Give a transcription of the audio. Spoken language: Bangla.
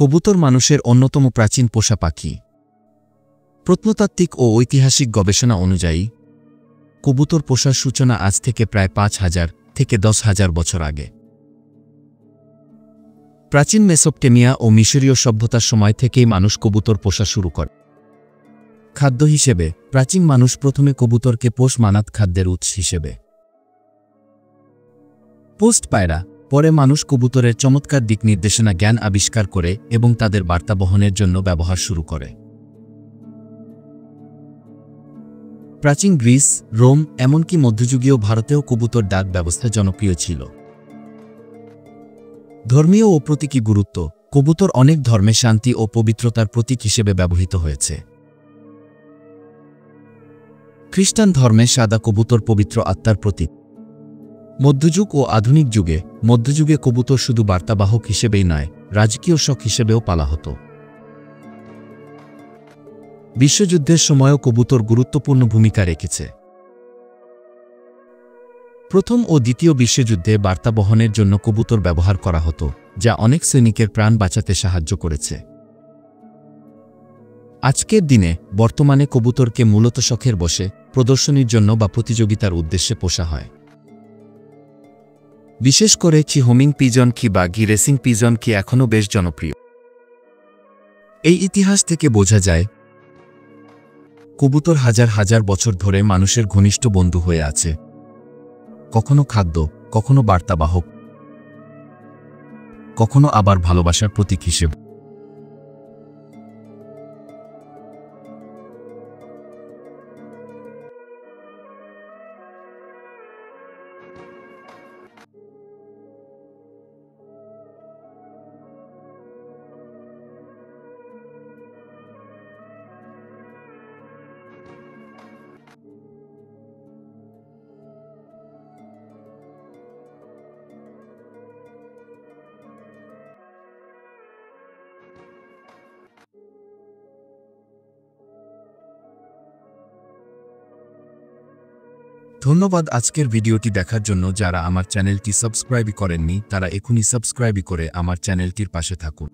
কবুতর মানুষের অন্যতম প্রাচীন পোষা পাখি। প্রত্নতাত্ত্বিক ও ঐতিহাসিক গবেষণা অনুযায়ী কবুতর পোষার সূচনা আজ থেকে প্রায় ৫,০০০ থেকে ১০,০০০ বছর আগে। প্রাচীন মেসোপটেমিয়া ও মিশরীয় সভ্যতার সময় থেকেই মানুষ কবুতর পোষা শুরু করে। খাদ্য হিসেবে প্রাচীন মানুষ প্রথমে কবুতরকে পোষ মানাত খাদ্যের উৎস হিসেবে পোস্ট পায়রা। পরে মানুষ কবুতরের চমৎকার দিক নির্দেশনা জ্ঞান আবিষ্কার করে এবং তাদের বার্তা বহনের জন্য ব্যবহার শুরু করে। প্রাচীন গ্রিস, রোম, এমনকি মধ্যযুগীয় ভারতেও কবুতর ডাক ব্যবস্থা জনপ্রিয় ছিল। ধর্মীয় ও প্রতীকী গুরুত্ব। কবুতর অনেক ধর্মে শান্তি ও পবিত্রতার প্রতীক হিসেবে ব্যবহৃত হয়েছে। খ্রিস্টান ধর্মে সাদা কবুতর পবিত্র আত্মার প্রতীক। মধ্যযুগ ও আধুনিক যুগে মধ্যযুগে কবুতর শুধু বার্তাবাহক হিসেবেই নয়, রাজকীয় শখ হিসেবেও পালা হতো। বিশ্বযুদ্ধের সময়ও কবুতর গুরুত্বপূর্ণ ভূমিকা রেখেছে। প্রথম ও দ্বিতীয় বিশ্বযুদ্ধে বার্তা বহনের জন্য কবুতর ব্যবহার করা হতো, যা অনেক সৈনিকের প্রাণ বাঁচাতে সাহায্য করেছে। আজকের দিনে বর্তমানে কবুতরকে মূলত শখের বশে, প্রদর্শনীর জন্য বা প্রতিযোগিতার উদ্দেশ্যে পোষা হয়। বিশেষ করে হোমিং পিজন বা গি রেসিং পিজন এখনও বেশ জনপ্রিয়। এই ইতিহাস থেকে বোঝা যায় কবুতর হাজার হাজার বছর ধরে মানুষের ঘনিষ্ঠ বন্ধু হয়ে আছে, কখনো খাদ্য, কখনো বার্তাবাহক, কখনো আবার ভালোবাসার প্রতীক হিসেবে। ধন্যবাদ আজকের ভিডিওটি দেখার জন্য। যারা আমার চ্যানেলটি সাবস্ক্রাইব করেননি তারা এখনই সাবস্ক্রাইব করে আমার চ্যানেলটির পাশে থাকুন।